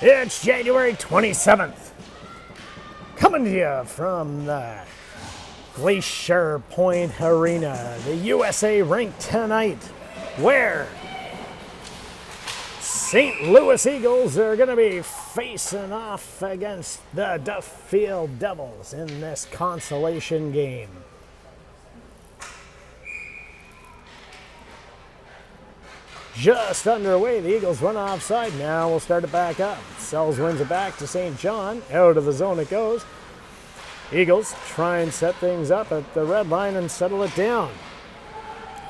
It's January 27th. Coming to you from the Glacier Point Arena, the USA rink tonight, where St. Louis Eagles are going to be facing off against the Duffield Devils in this consolation game. Just underway, the Eagles run offside. Now we'll start it back up. Sells wins it back to St. John. Out of the zone it goes. Eagles try and set things up at the red line and settle it down.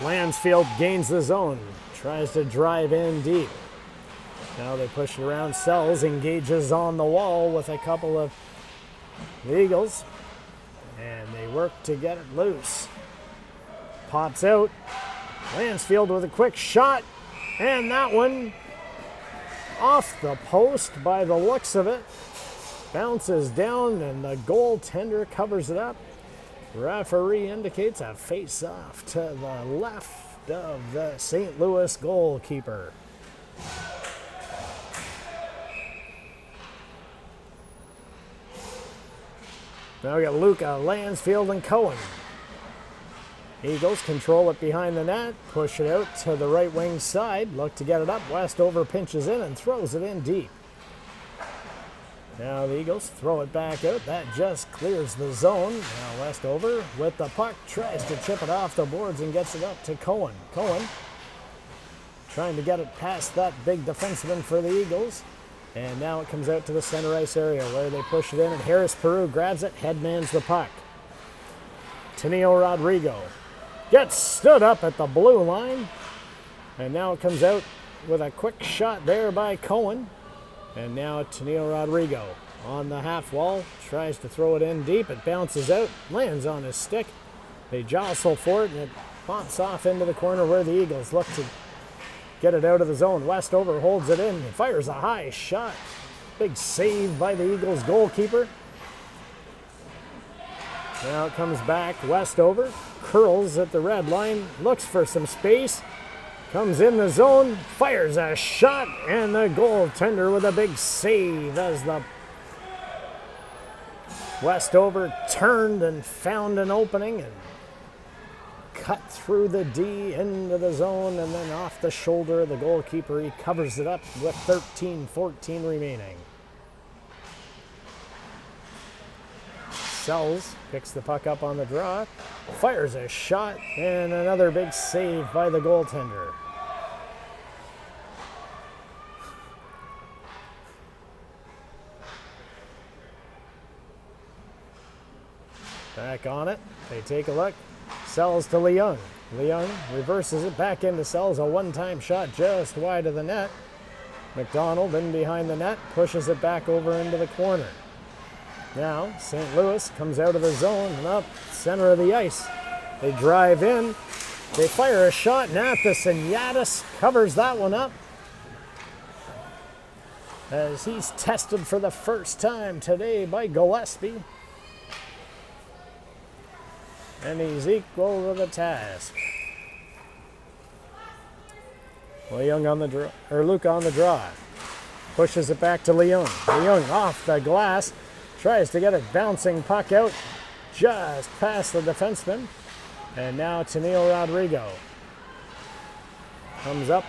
Lansfield gains the zone. Tries to drive in deep. Now they push it around. Sells engages on the wall with a couple of the Eagles. And they work to get it loose. Pops out. Lansfield with a quick shot. And that one off the post by the looks of it. Bounces down and the goaltender covers it up. Referee indicates a face-off to the left of the St. Louis goalkeeper. Now we got Luca, Lansfield, and Cohen. Eagles control it behind the net, push it out to the right wing side, look to get it up. Westover pinches in and throws it in deep. Now the Eagles throw it back out. That just clears the zone. Now Westover with the puck tries to chip it off the boards and gets it up to Cohen. Cohen trying to get it past that big defenseman for the Eagles. And now it comes out to the center ice area where they push it in, and Harris Peru grabs it, headmans the puck. Tenio Rodrigo gets stood up at the blue line, and now it comes out with a quick shot there by Cohen. And now Tenio Rodrigo on the half wall, tries to throw it in deep. It bounces out, lands on his stick. They jostle for it, and it pops off into the corner where the Eagles look to get it out of the zone. Westover holds it in, fires a high shot. Big save by the Eagles goalkeeper. Now it comes back, Westover curls at the red line, looks for some space, comes in the zone, fires a shot, and the goaltender with a big save as the Westover turned and found an opening and cut through the D into the zone, and then off the shoulder of the goalkeeper. He covers it up with 13-14 remaining. Sells picks the puck up on the draw, fires a shot, and another big save by the goaltender. Back on it, they take a look. Sells to Leung. Leung reverses it back into Sells, a one-time shot just wide of the net. McDonald in behind the net, pushes it back over into the corner. Now, St. Louis comes out of the zone and up center of the ice. They drive in. They fire a shot. Yatis covers that one up as he's tested for the first time today by Gillespie. And he's equal to the task. Luca on the draw. Pushes it back to Leung. Leung off the glass. Tries to get a bouncing puck out just past the defenseman. And now Tenio Rodrigo comes up,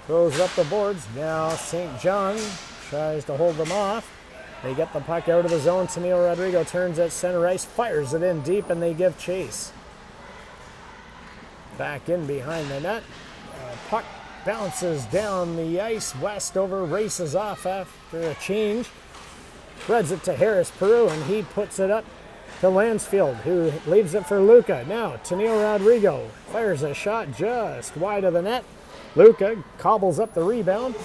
throws up the boards. Now St. John tries to hold them off. They get the puck out of the zone. Tenio Rodrigo turns at center ice, fires it in deep, and they give chase. Back in behind the net. Puck bounces down the ice. Westover races off after a change. Threads it to Harris Peru, and he puts it up to Lansfield, who leaves it for Luca. Now, Tenio Rodrigo fires a shot just wide of the net. Luca cobbles up the rebound.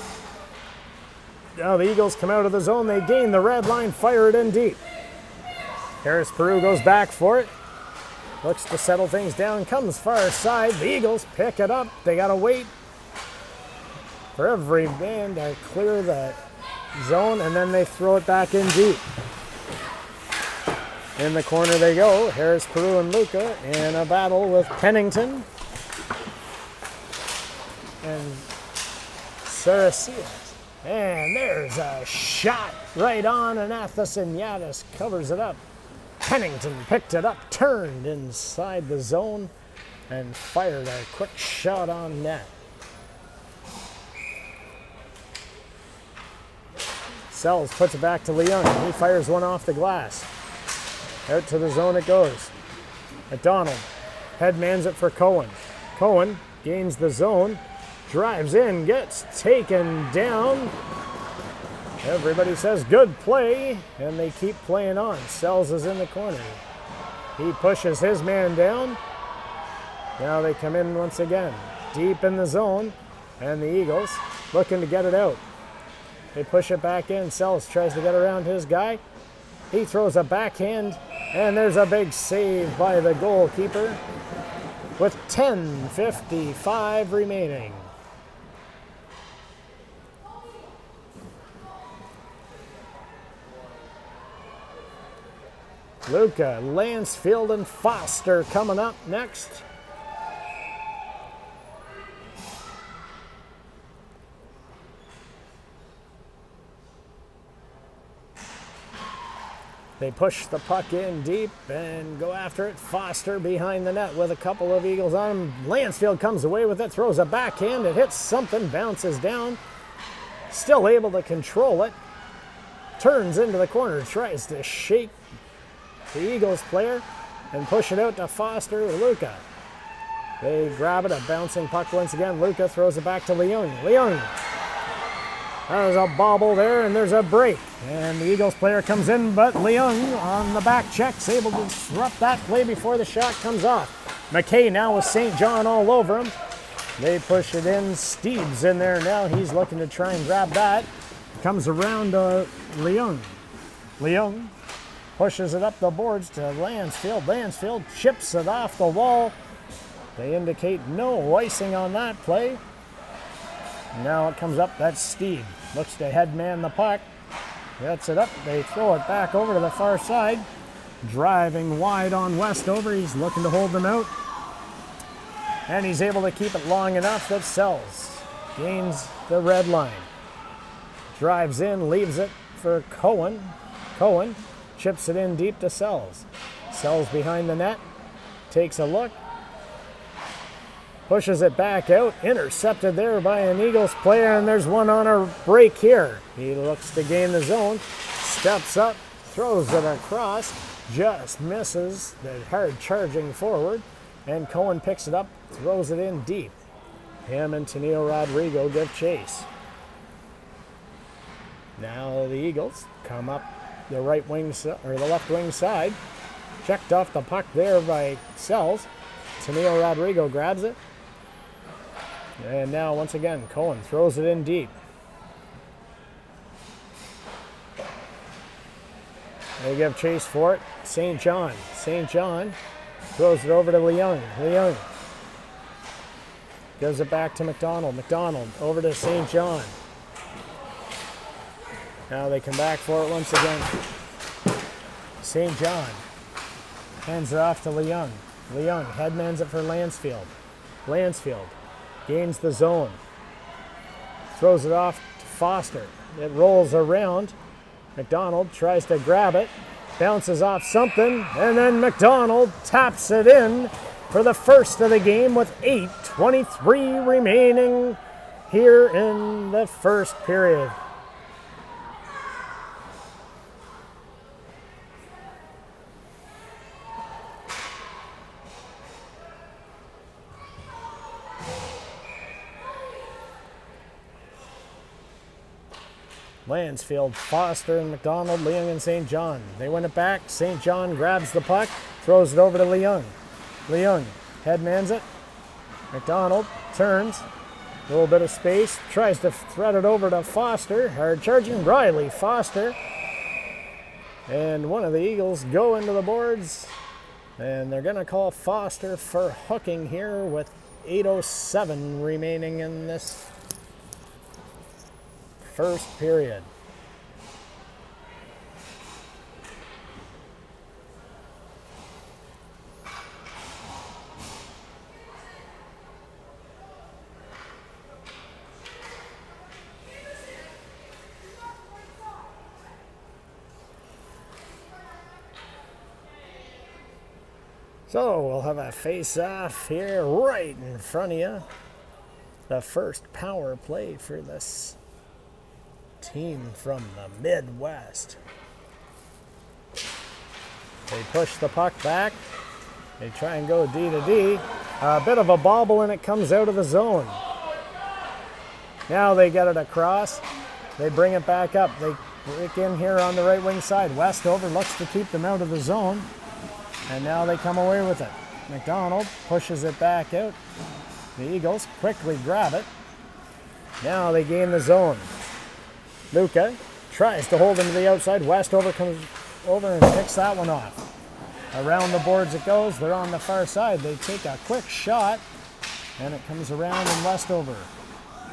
Now the Eagles come out of the zone. They gain the red line, fire it in deep. Harris Peru goes back for it. Looks to settle things down, comes far side. The Eagles pick it up. They got to wait for every man to clear the zone, and then they throw it back in deep. In the corner they go. Harris Peru and Luca in a battle with Pennington and Saracea. And there's a shot right on, and Atheson Yaddis covers it up. Pennington picked it up, turned inside the zone, and fired a quick shot on net. Sells puts it back to Leung. He fires one off the glass. Out to the zone it goes. McDonald headmans it for Cohen. Cohen gains the zone, drives in, gets taken down. Everybody says good play, and they keep playing on. Sells is in the corner. He pushes his man down. Now they come in once again, deep in the zone, and the Eagles looking to get it out. They push it back in. Sells tries to get around his guy. He throws a backhand, and there's a big save by the goalkeeper with 10:55 remaining. Luca, Lansfield, and Foster coming up next. They push the puck in deep and go after it. Foster behind the net with a couple of Eagles on him. Lansfield comes away with it, throws a backhand. It hits something, bounces down. Still able to control it. Turns into the corner, tries to shake the Eagles player and push it out to Foster or Luca. They grab it, a bouncing puck once again. Luca throws it back to Leung. Leung. There's a bobble there, and there's a break. And the Eagles player comes in, but Leung on the back check's able to disrupt that play before the shot comes off. McKay now with St. John all over him. They push it in. Steve's in there now. He's looking to try and grab that. Comes around to Leung. Leung pushes it up the boards to Lansfield. Lansfield chips it off the wall. They indicate no icing on that play. Now it comes up, that's Steve. Looks to headman the puck. Gets it up, they throw it back over to the far side. Driving wide on Westover, he's looking to hold them out. And he's able to keep it long enough that Sells gains the red line. Drives in, leaves it for Cohen. Cohen chips it in deep to Sells. Sells behind the net, takes a look. Pushes it back out, intercepted there by an Eagles player, and there's one on a break here. He looks to gain the zone, steps up, throws it across, just misses the hard charging forward, and Cohen picks it up, throws it in deep. Him and Tenio Rodrigo give chase. Now the Eagles come up the right wing or the left wing side. Checked off the puck there by Sells. Tenio Rodrigo grabs it. And now, once again, Cohen throws it in deep. They give chase for it. St. John. St. John throws it over to Leung. Leung gives it back to McDonald. McDonald over to St. John. Now they come back for it once again. St. John hands it off to Leung. Leung headmans it for Lansfield. Lansfield gains the zone. Throws it off to Foster. It rolls around. McDonald tries to grab it. Bounces off something. And then McDonald taps it in for the first of the game with 8:23 remaining here in the first period. Lansfield, Foster, and McDonald, Leung, and St. John. They win it back. St. John grabs the puck, throws it over to Leung. Leung headmans it. McDonald turns. A little bit of space. Tries to thread it over to Foster. Hard charging Riley Foster. And one of the Eagles go into the boards. And they're going to call Foster for hooking here with 8:07 remaining in this first period. So we'll have a face-off here right in front of you. The first power play for this team from the Midwest. They push the puck back. They try and go D to D. A bit of a bobble and it comes out of the zone. Now they get it across. They bring it back up. They break in here on the right wing side. Westover looks to keep them out of the zone. And now they come away with it. McDonald pushes it back out. The Eagles quickly grab it. Now they gain the zone. Luca tries to hold him to the outside. Westover comes over and picks that one off. Around the boards it goes. They're on the far side. They take a quick shot, and it comes around and Westover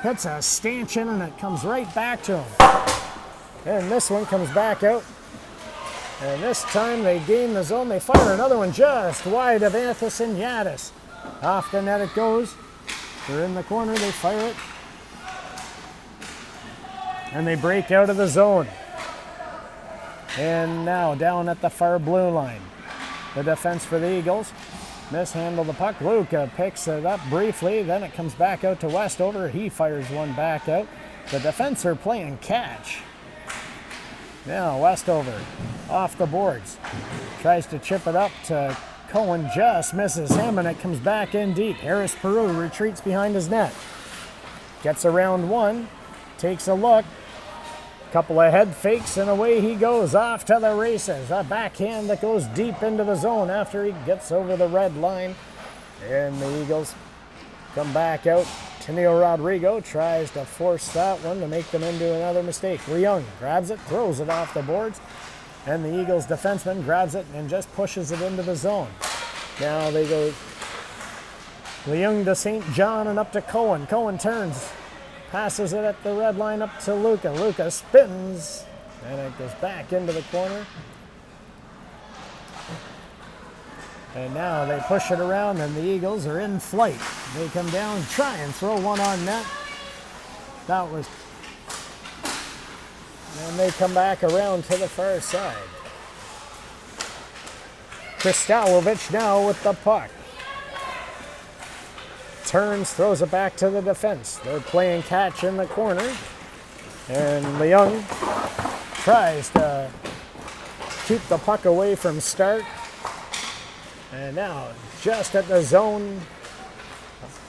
hits a stanchion, and it comes right back to him. And this one comes back out. And this time they gain the zone. They fire another one just wide of Anthus and Yadis. Off the net it goes. They're in the corner. They fire it. And they break out of the zone. And now down at the far blue line. The defense for the Eagles. Mishandle the puck. Luca picks it up briefly. Then it comes back out to Westover. He fires one back out. The defense are playing catch. Now Westover off the boards. Tries to chip it up to Cohen. Just misses him and it comes back in deep. Harris Peru retreats behind his net. Gets around one. Takes a look. Couple of head fakes and away he goes off to the races. A backhand that goes deep into the zone after he gets over the red line. And the Eagles come back out. Tennille Rodrigo tries to force that one to make them into another mistake. Leung grabs it, throws it off the boards. And the Eagles defenseman grabs it and just pushes it into the zone. Now they go Leung to St. John and up to Cohen. Cohen turns. Passes it at the red line up to Luca. Luca spins, and it goes back into the corner. And now they push it around, and the Eagles are in flight. They come down, try and throw one on net. That was... And they come back around to the far side. Kristalovic now with the puck. Turns, throws it back to the defense. They're playing catch in the corner. And Leung tries to keep the puck away from Stark. And now, just at the zone,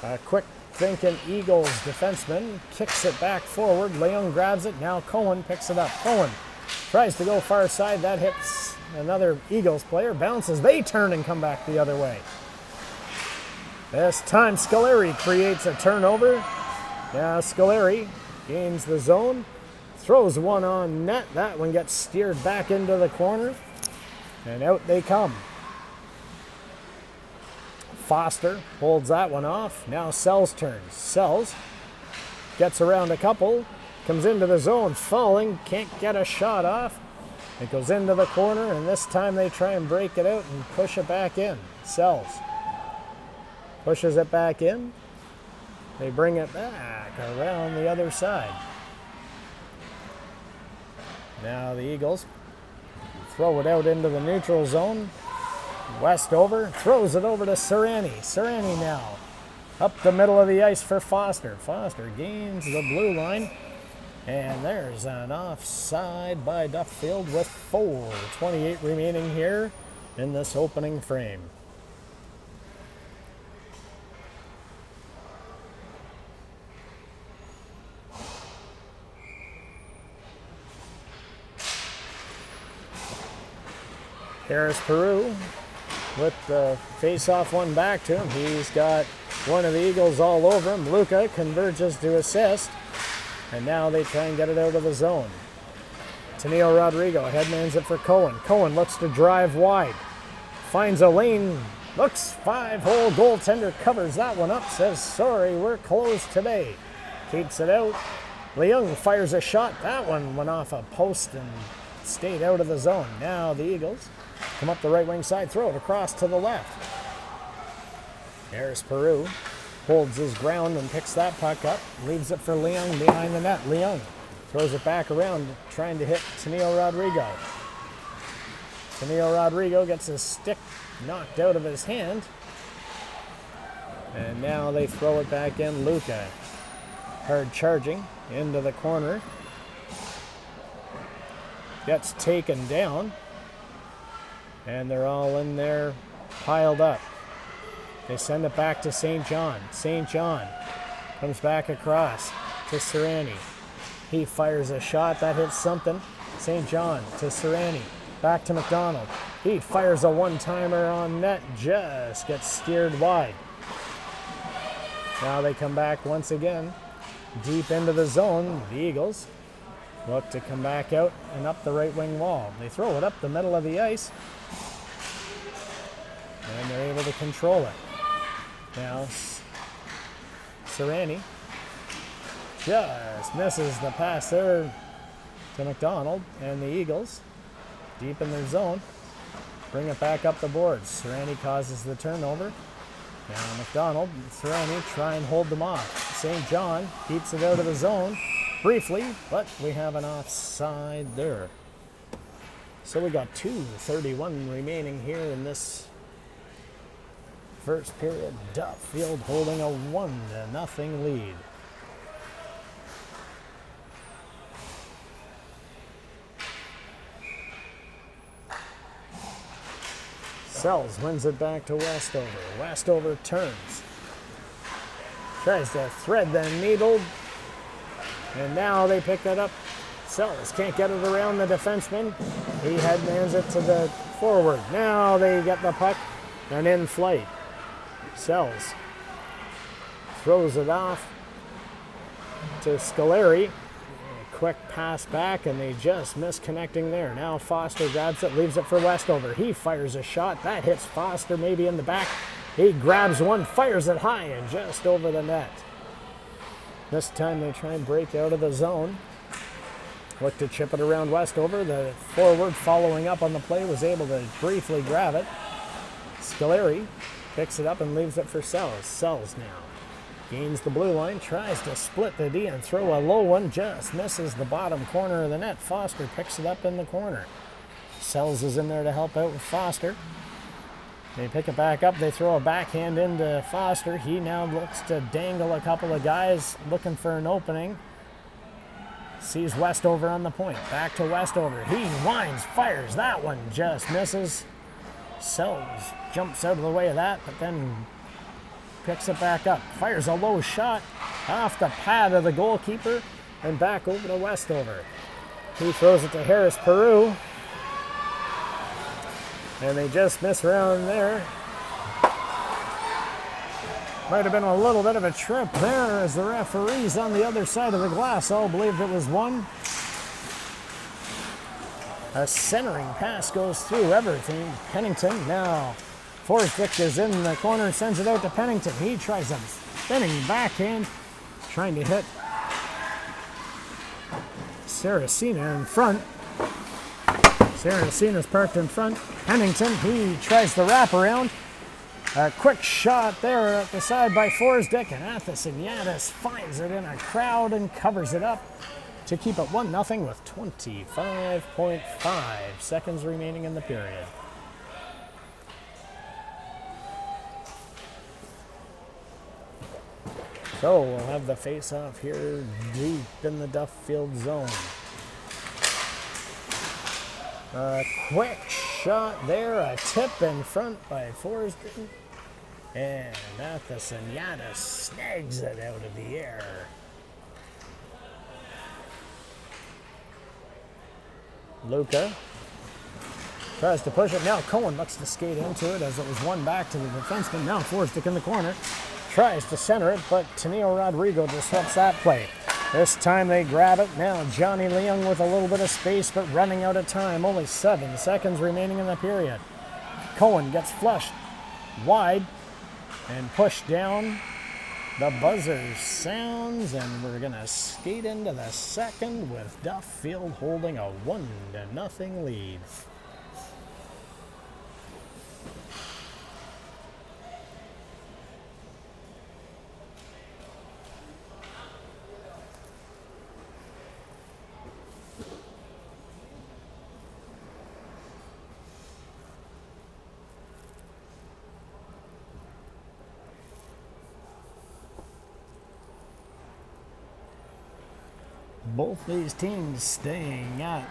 a quick thinking Eagles defenseman kicks it back forward. Leung grabs it. Now Cohen picks it up. Cohen tries to go far side. That hits another Eagles player. Bounces. They turn and come back the other way. This time Scoleri creates a turnover. Now Scoleri gains the zone, throws one on net. That one gets steered back into the corner, and out they come. Foster holds that one off. Now Sells turns. Sells gets around a couple, comes into the zone, falling, can't get a shot off. It goes into the corner, and this time they try and break it out and push it back in. Sells pushes it back in. They bring it back around the other side. Now the Eagles throw it out into the neutral zone. Westover throws it over to Serrani. Serrani now up the middle of the ice for Foster. Foster gains the blue line. And there's an offside by Duffield with 4:28 remaining here in this opening frame. Harris Peru with the face-off one back to him. He's got one of the Eagles all over him. Luca converges to assist. And now they try and get it out of the zone. Tennille Rodrigo headmans it for Cohen. Cohen looks to drive wide. Finds a lane. Looks 5-hole goaltender. Covers that one up. Says, sorry, we're closed today. Keeps it out. Leung fires a shot. That one went off a post and stayed out of the zone. Now the Eagles come up the right wing side, throw it across to the left. Harris Peru holds his ground and picks that puck up, leaves it for Leung behind the net. Leung throws it back around, trying to hit Tennille Rodrigo. Tennille Rodrigo gets his stick knocked out of his hand. And now they throw it back in. Luca, hard charging into the corner. Gets taken down. And they're all in there piled up. They send it back to St. John. St. John comes back across to Serrani. He fires a shot that hits something. St. John to Serrani. Back to McDonald. He fires a one-timer on net. Just gets steered wide. Now they come back once again. Deep into the zone. The Eagles look to come back out and up the right wing wall. They throw it up the middle of the ice. And they're able to control it. Now, Serrani just misses the pass there to McDonald, and the Eagles, deep in their zone, bring it back up the boards. Serrani causes the turnover. Now McDonald and Serrani try and hold them off. St. John keeps it out of the zone briefly, but we have an offside there. So we got 2:31 remaining here in this first period. Duffield holding a 1-0 lead. Sells wins it back to Westover. Westover turns. Tries to thread the needle. And now they pick that up. Sells can't get it around the defenseman. He headlands it to the forward. Now they get the puck and in flight. Sells throws it off to Scoleri. Quick pass back, and they just miss connecting there. Now Foster grabs it, leaves it for Westover. He fires a shot. That hits Foster maybe in the back. He grabs one, fires it high, and just over the net. This time they try and break out of the zone. Look to chip it around Westover. The forward following up on the play was able to briefly grab it. Scoleri picks it up and leaves it for Sells. Sells now gains the blue line, tries to split the D and throw a low one, just misses the bottom corner of the net. Foster picks it up in the corner. Sells is in there to help out with Foster. They pick it back up. They throw a backhand into Foster. He now looks to dangle a couple of guys looking for an opening. Sees Westover on the point. Back to Westover. He winds, fires. That one just misses. Sells jumps out of the way of that, but then picks it back up. Fires a low shot off the pad of the goalkeeper and back over to Westover. He throws it to Harris Peru. And they just miss around there. Might have been a little bit of a trip there as the referees on the other side of the glass all believed it was one. A centering pass goes through everything. Pennington now. Forsdick is in the corner, sends it out to Pennington. He tries a spinning backhand, trying to hit Saracena in front. Saracena's parked in front. Pennington, he tries the wraparound. A quick shot there at the side by Forsdick, and Athasiniadis finds it in a crowd and covers it up to keep it 1-0 with 25.5 seconds remaining in the period. So we'll have the face-off here deep in the Duffield zone. A quick shot there, a tip in front by Forsdick. And Athasiniadis snags it out of the air. Luca tries to push it. Now Cohen looks to skate into it as it was won back to the defenseman. Now Forsdick in the corner. Tries to center it, but Tenio Rodrigo disrupts that play. This time they grab it. Now Johnny Leung with a little bit of space, but running out of time. Only 7 seconds remaining in the period. Cohen gets flushed wide and pushed down. The buzzer sounds, and we're going to skate into the second with Duffield holding a 1-0 lead. Both these teams staying at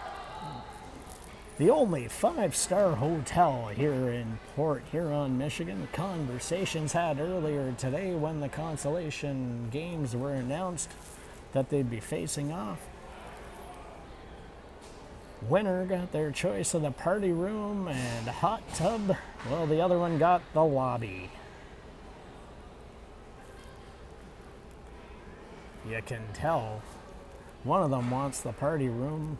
the only 5-star hotel here in Port Huron, Michigan. Conversations had earlier today when the consolation games were announced that they'd be facing off. Winner got their choice of the party room and hot tub, while the other one got the lobby. You can tell one of them wants the party room.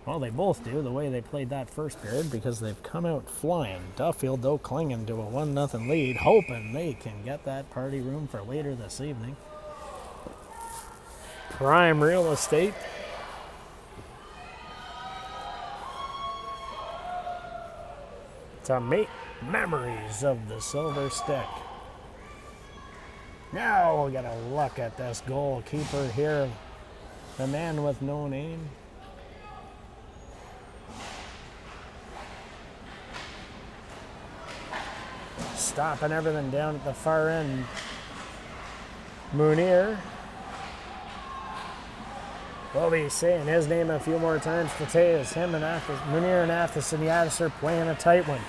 Well, they both do, the way they played that first period, because they've come out flying. Duffield, though, clinging to a 1-0 lead, hoping they can get that party room for later this evening. Prime real estate. To make memories of the Silver Stick. Now we'll get a look at this goalkeeper here, the man with no name. Stopping everything down at the far end. Munir. We'll be saying his name a few more times today as him and Munir and Athos Yadis are playing a tight one.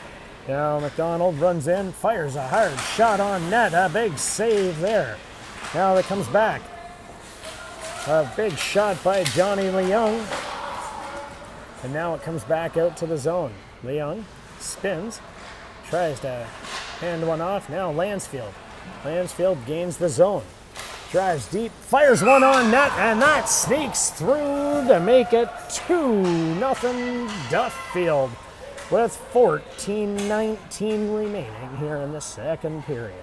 Now McDonald runs in, fires a hard shot on net. A big save there. Now it comes back. A big shot by Johnny Leung. And now it comes back out to the zone. Leung spins, tries to hand one off. Now Lansfield. Lansfield gains the zone. Drives deep, fires one on net, and that sneaks through to make it 2-0 Duffield with 14:19 remaining here in the second period.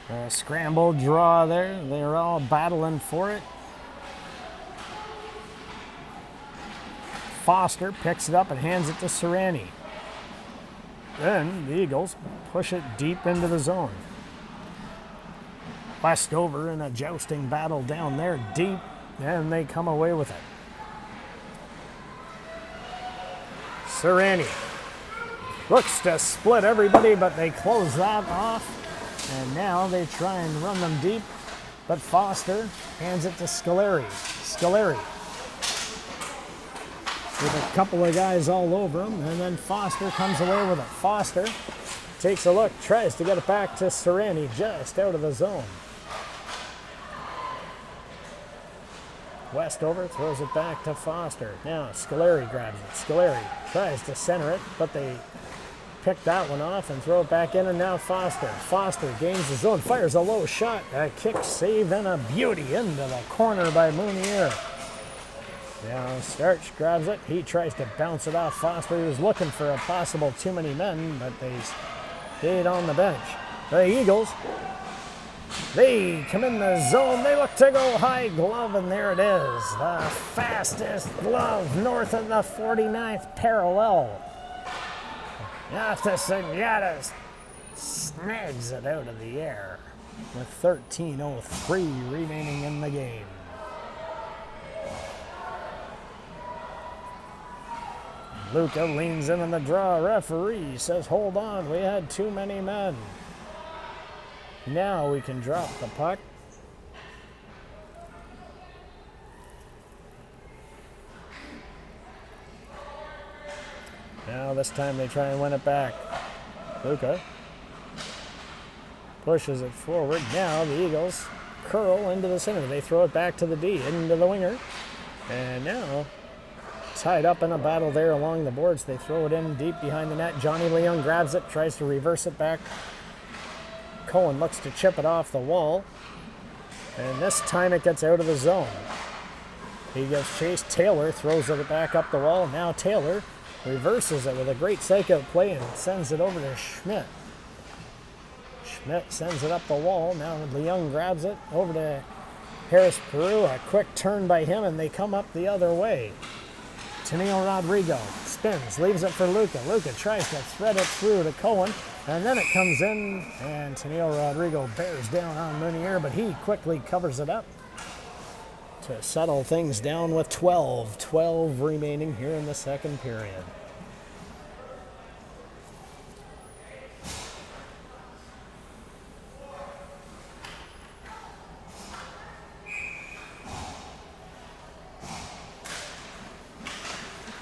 A scramble draw there. They're all battling for it. Foster picks it up and hands it to Serrani. Then the Eagles push it deep into the zone. Westover in a jousting battle down there deep, and they come away with it. Serrani looks to split everybody, but they close that off. And now they try and run them deep, but Foster hands it to Scoleri. Scoleri with a couple of guys all over him, and then Foster comes away with it. Foster takes a look, tries to get it back to Serrani, just out of the zone. Westover throws it back to Foster. Now Scoleri grabs it. Scoleri tries to center it, but they pick that one off and throw it back in, and now Foster. Foster gains the zone, fires a low shot, a kick save, and a beauty into the corner by Munir. Now Starch grabs it. He tries to bounce it off Foster. He was looking for a possible too many men, but they stayed on the bench. The Eagles, they come in the zone. They look to go high glove, and there it is. The fastest glove north of the 49th parallel. Athos Yadis snags it out of the air with 13:03 remaining in the game. Luca leans in on the draw. Referee says, hold on, we had too many men. Now we can drop the puck. Now this time they try and win it back. Luca pushes it forward. Now the Eagles curl into the center. They throw it back to the D, into the winger. And now, tied up in a battle there along the boards, they throw it in deep behind the net. Johnny Leung grabs it, tries to reverse it back. Cohen looks to chip it off the wall. And this time it gets out of the zone. He gives chase. Taylor throws it back up the wall. Now Taylor reverses it with a great psycho play and sends it over to Schmidt. Schmidt sends it up the wall. Now Leung grabs it over to Harris Peru. A quick turn by him, and they come up the other way. Tennille Rodrigo spins, leaves it for Luca. Luca tries to thread it through to Cohen. And then it comes in, and Tennille Rodrigo bears down on Munier, but he quickly covers it up to settle things down with 12 remaining here in the second period.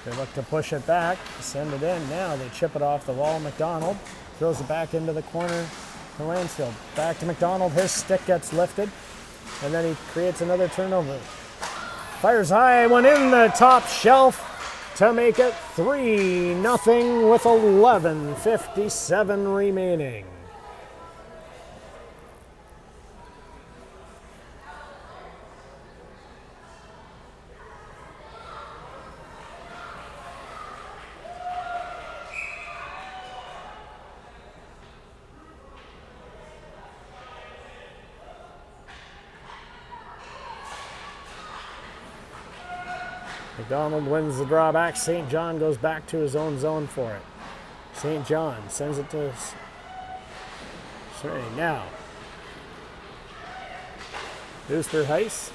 They look to push it back, send it in. Now they chip it off the wall. McDonald throws it back into the corner to Lansfield. Back to McDonald. His stick gets lifted, and then he creates another turnover. Fires high, one in the top shelf to make it 3-0 with 11:57 remaining. McDonald wins the drawback. St. John goes back to his own zone for it. St. John sends it to now. Oosterhuis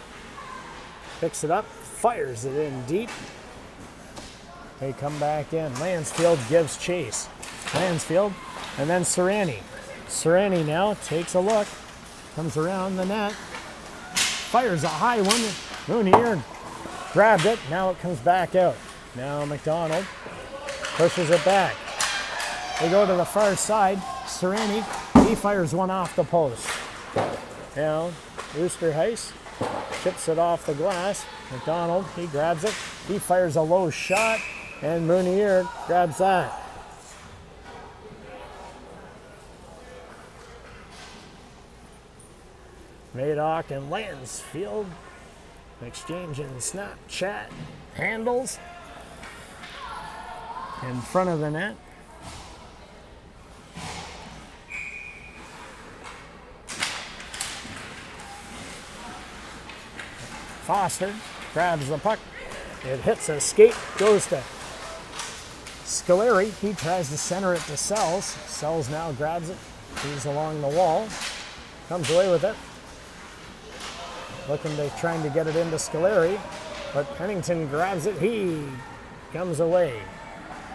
picks it up, fires it in deep. They come back in. Lansfield gives chase. Lansfield, and then Serrani. Serrani now takes a look, comes around the net, fires a high one. Munier grabbed it, now it comes back out. Now McDonald pushes it back. They go to the far side. Serrani, he fires one off the post. Now Oosterhuis chips it off the glass. McDonald, he grabs it. He fires a low shot, and Munier grabs that. Madoc and Lansfield exchanging Snapchat handles in front of the net. Foster grabs the puck. It hits a skate, goes to Scoleri. He tries to center it to Sells. Sells now grabs it. He's along the wall. Comes away with it. Trying to get it into Scoleri, but Pennington grabs it. He comes away.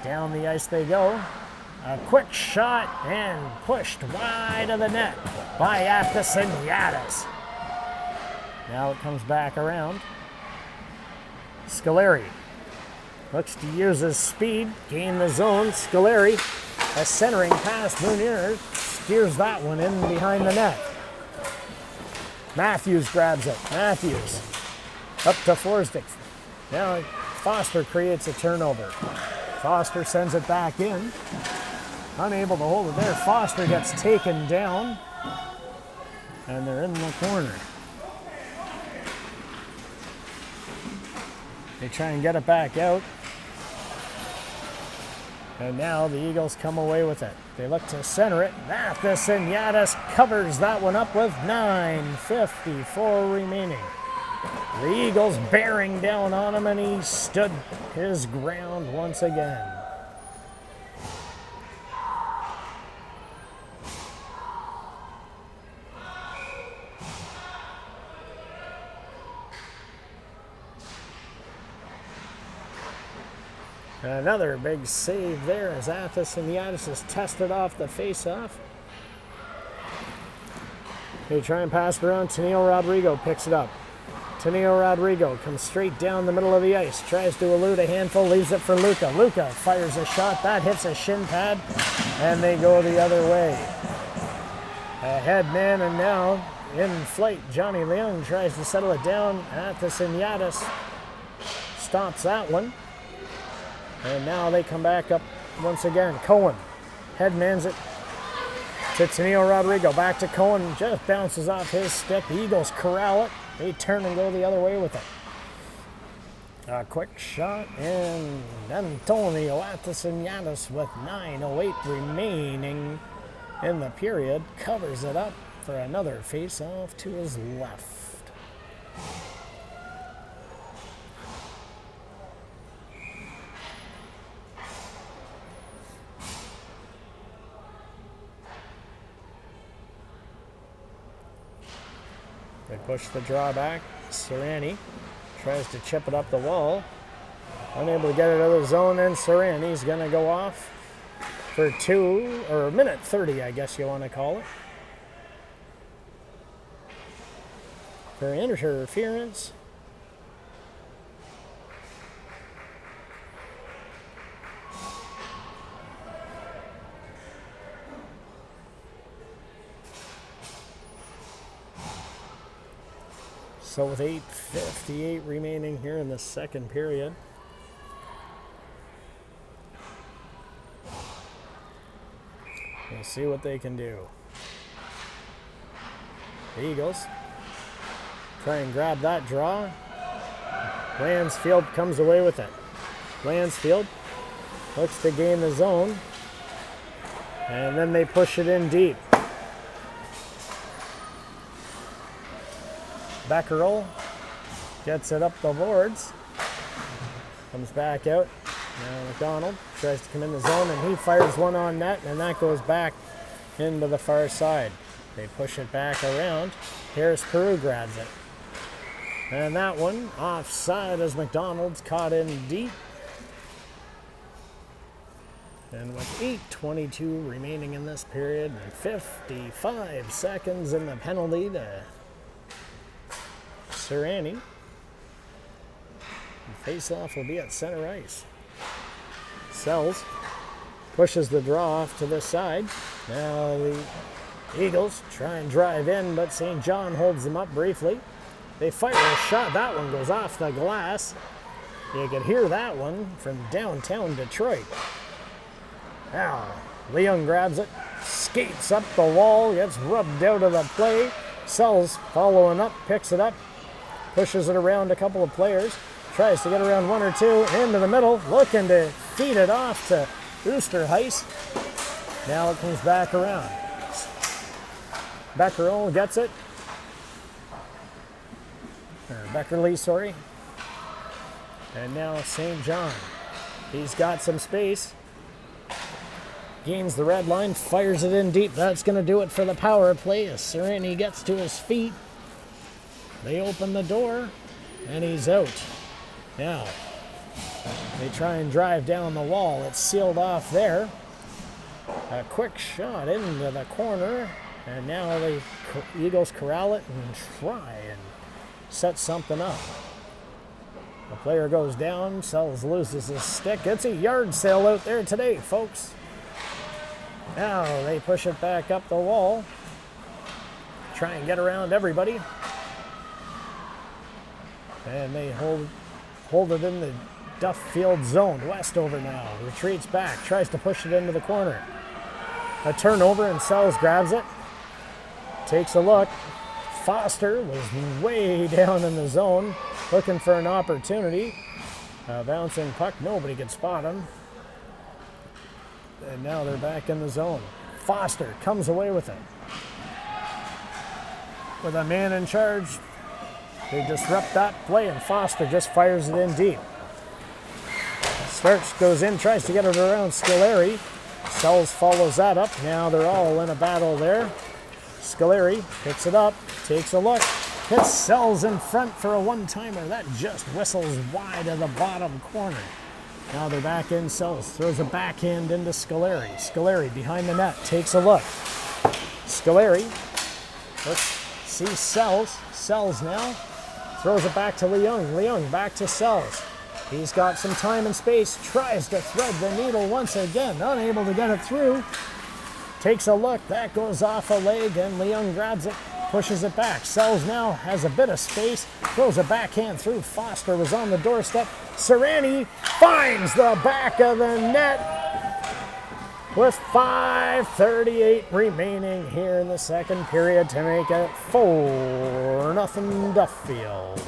Down the ice they go. A quick shot and pushed wide of the net by Athison Yaddis. Now it comes back around. Scoleri looks to use his speed, gain the zone. Scoleri, a centering pass. Munier steers that one in behind the net. Matthews grabs it. Matthews up to Forsdick. Now Foster creates a turnover. Foster sends it back in. Unable to hold it there. Foster gets taken down. And they're in the corner. They try and get it back out. And now the Eagles come away with it. They look to center it. Matheson Yaddis covers that one up with 9:54 remaining. The Eagles bearing down on him, and he stood his ground once again. Another big save there as Athison Yaddis is tested off the face-off. They try and pass it around. Tennille Rodrigo picks it up. Tennille Rodrigo comes straight down the middle of the ice. Tries to elude a handful, leaves it for Luca. Luca fires a shot. That hits a shin pad, and they go the other way. A head man, and now in flight, Johnny Leung tries to settle it down. Athison Yaddis stops that one. And now they come back up once again. Cohen headmans it to Tennille Rodrigo. Back to Cohen. Just bounces off his stick. The Eagles corral it. They turn and go the other way with it. A quick shot. And Antonio Athison Yaddis with 9:08 remaining in the period covers it up for another face-off to his left. They push the draw back. Serrani tries to chip it up the wall. Unable to get it out of the zone, and Serrani's going to go off for a minute 30, I guess you want to call it. For interference. So with 8:58 remaining here in the second period. We'll see what they can do. The Eagles try and grab that draw. Lansfield comes away with it. Lansfield looks to gain the zone. And then they push it in deep. Beckerel gets it up the boards. Comes back out. Now McDonald tries to come in the zone, and he fires one on net, and that goes back into the far side. They push it back around. Harris Peru grabs it. And that one offside as McDonald's caught in deep. And with 8:22 remaining in this period and 55 seconds in the penalty to Serrani. The face-off will be at center ice. Sells pushes the draw off to this side. Now the Eagles try and drive in, but St. John holds them up briefly. They fire a shot. That one goes off the glass. You could hear that one from downtown Detroit. Now, Leung grabs it, skates up the wall, gets rubbed out of the play. Sells following up, picks it up, pushes it around a couple of players, tries to get around one or two, into the middle, looking to feed it off to Oosterhuis. Now it comes back around. Beckerle gets it. Or Beckerle, sorry. And now St. John. He's got some space. Gains the red line, fires it in deep. That's going to do it for the power play as Serrani gets to his feet. They open the door, and he's out. Now, they try and drive down the wall. It's sealed off there. A quick shot into the corner, and now the Eagles corral it and try and set something up. The player goes down, Sells loses his stick. It's a yard sale out there today, folks. Now they push it back up the wall. Try and get around everybody. And they hold it in the Duffield zone. Westover now retreats back, tries to push it into the corner. A turnover, and Sells grabs it. Takes a look. Foster was way down in the zone, looking for an opportunity. Bouncing puck, nobody could spot him. And now they're back in the zone. Foster comes away with it. With a man in charge, they disrupt that play, and Foster just fires it in deep. Starch goes in, tries to get it around Scoleri. Sells follows that up. Now they're all in a battle there. Scoleri picks it up, takes a look, hits Sells in front for a one-timer. That just whistles wide of the bottom corner. Now they're back in. Sells throws a backhand into Scoleri. Scoleri behind the net, takes a look. Scoleri, let's see Sells. Sells now, throws it back to Leung. Leung back to Sells. He's got some time and space, tries to thread the needle once again, unable to get it through. Takes a look, that goes off a leg, and Leung grabs it, pushes it back. Sells now has a bit of space, throws a backhand through. Foster was on the doorstep. Serrani finds the back of the net with 5:38 remaining here in the second period to make it 4-0 Duffield.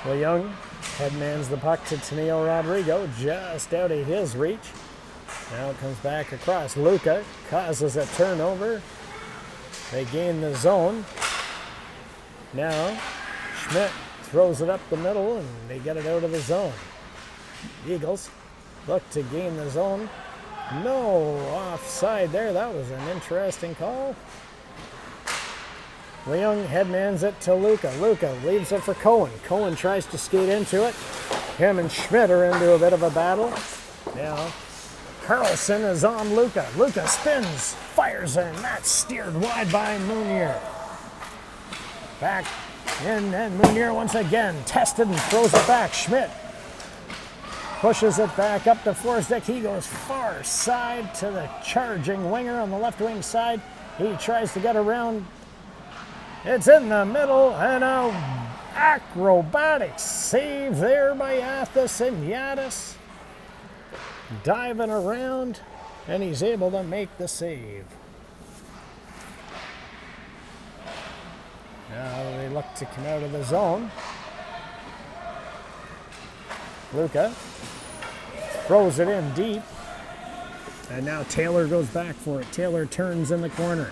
Leung headmans the puck to Tennille Rodrigo, just out of his reach. Now it comes back across. Luca causes a turnover. They gain the zone. Now Schmidt throws it up the middle and they get it out of the zone. Eagles look to gain the zone. No offside there. That was an interesting call. Leung headmans it to Luca. Luca leaves it for Cohen. Cohen tries to skate into it. Him and Schmidt are into a bit of a battle. Now Carlson is on Luca. Luca spins, fires, and that's steered wide by Munier. Back in, and Munier once again tested and throws it back. Schmidt pushes it back up to Forsdick. He goes far side to the charging winger on the left wing side. He tries to get around. It's in the middle, and a acrobatic save there by Athasiniadis. Diving around, and he's able to make the save. Now they look to come out of the zone. Luca throws it in deep, and now Taylor goes back for it. Taylor turns in the corner.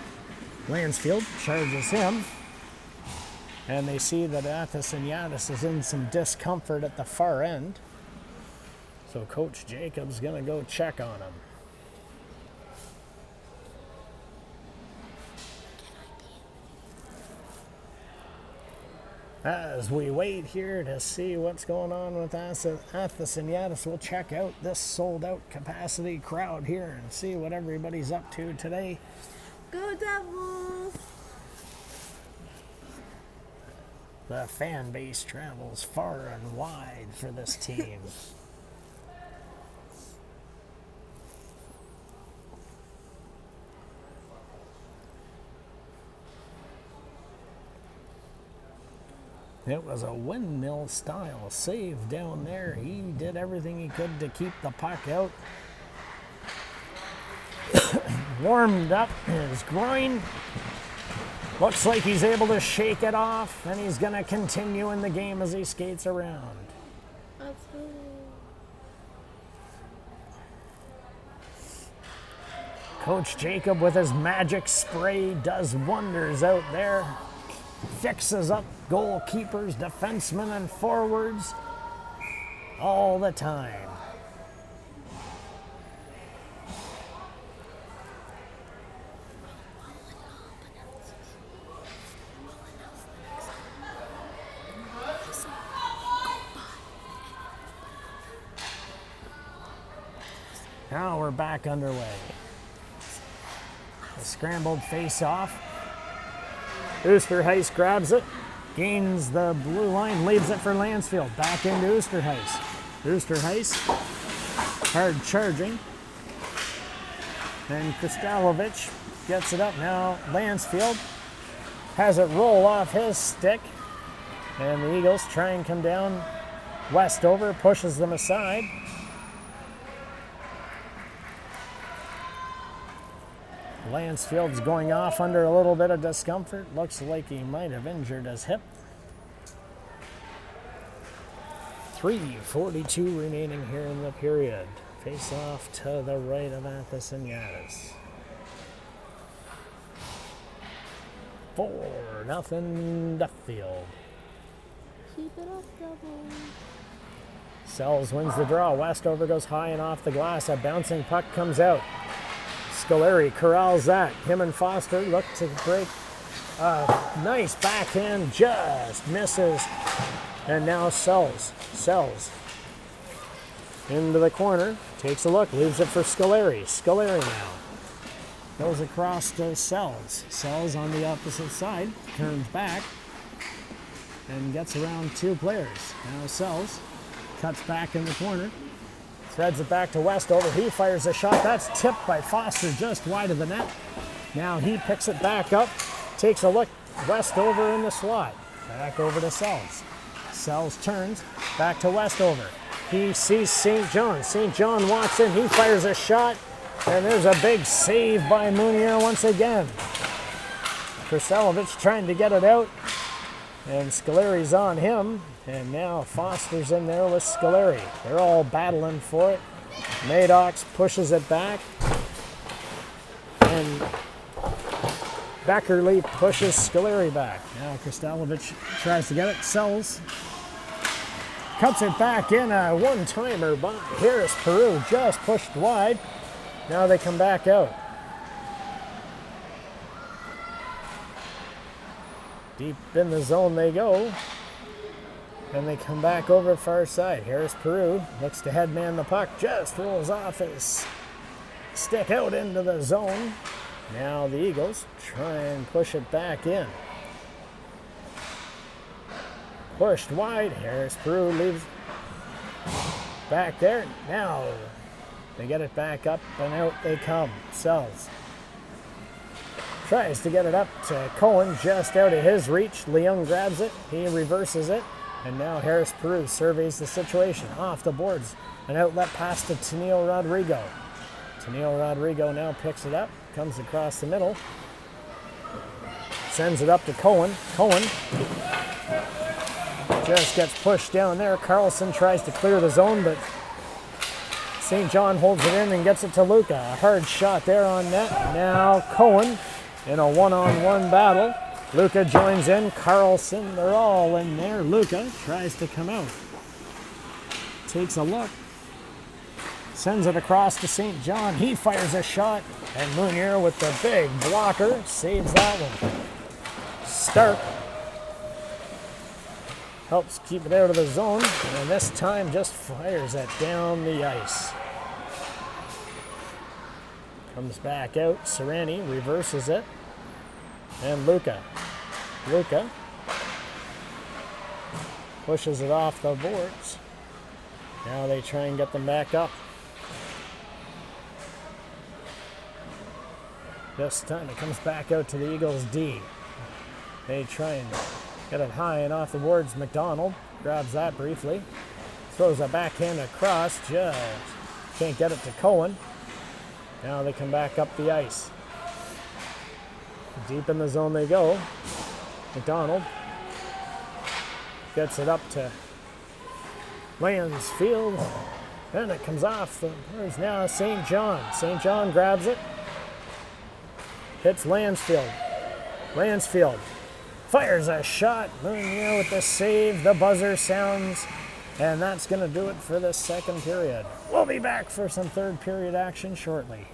Lansfield charges him, and they see that Athasiniadis is in some discomfort at the far end. So Coach Jacobs going to go check on him. As we wait here to see what's going on with Athasiniadis, we'll check out this sold-out capacity crowd here and see what everybody's up to today. Go Devils! The fan base travels far and wide for this team. It was a windmill-style save down there. He did everything he could to keep the puck out. Warmed up his groin. Looks like he's able to shake it off, and he's going to continue in the game as he skates around. Coach Jacob with his magic spray does wonders out there. Fixes up goalkeepers, defensemen, and forwards all the time. Now we're back underway. A scrambled face-off. Oosterhuis grabs it, gains the blue line, leaves it for Lansfield. Back into Oosterhuis. Oosterhuis, hard charging. And Kristalovic gets it up now. Lansfield has it roll off his stick. And the Eagles try and come down. Westover pushes them aside. Lansfield's going off under a little bit of discomfort. Looks like he might have injured his hip. 3:42 remaining here in the period. Face off to the right of Athasiniadis. 4-0 Duffield. Keep it up, Devils. Sells wins the draw. Westover goes high and off the glass. A bouncing puck comes out. Scoleri corrals that. Him and Foster look to break. Nice backhand, just misses. And now Sells into the corner, takes a look, leaves it for Scoleri. Scoleri now goes across to Sells. Sells on the opposite side, turns back, and gets around two players. Now Sells cuts back in the corner. Threads it back to Westover. He fires a shot. That's tipped by Foster just wide of the net. Now he picks it back up, takes a look. Westover in the slot. Back over to Sells. Sells turns back to Westover. He sees St. John. St. John walks in. He fires a shot. And there's a big save by Munier once again. Kristalovic trying to get it out. And Scoleri's on him. And now Foster's in there with Scoleri. They're all battling for it. Maddox pushes it back. And Beckerly pushes Scoleri back. Now Kristalovic tries to get it. Sells. Cuts it back in. A one-timer by Harris Peru. Just pushed wide. Now they come back out. Deep in the zone they go. And they come back over far side. Harris Peru looks to headman the puck. Just rolls off his stick out into the zone. Now the Eagles try and push it back in. Pushed wide. Harris Peru leaves back there. Now they get it back up and out they come. Sells. Tries to get it up to Cohen, just out of his reach. Leung grabs it. He reverses it. And now Harris Peru surveys the situation. Off the boards. An outlet pass to Tennille Rodrigo. Tennille Rodrigo now picks it up. Comes across the middle. Sends it up to Cohen. Cohen just gets pushed down there. Carlson tries to clear the zone, but St. John holds it in and gets it to Luca. A hard shot there on net. Now Cohen in a one-on-one battle. Luca joins in. Carlson, they're all in there. Luca tries to come out. Takes a look. Sends it across to St. John. He fires a shot. And Munier with the big blocker saves that one. Stark helps keep it out of the zone. And this time just fires it down the ice. Comes back out. Serrani reverses it. And Luca pushes it off the boards. Now they try and get them back up. This time it comes back out to the Eagles D. They try and get it high and off the boards. McDonald grabs that briefly. Throws a backhand across. Just can't get it to Cohen. Now they come back up the ice. Deep in the zone they go. McDonald gets it up to Lansfield. Then it comes off. There's now St. John. St. John grabs it. Hits Lansfield. Lansfield fires a shot. Munier with the save. The buzzer sounds. And that's going to do it for the second period. We'll be back for some third period action shortly.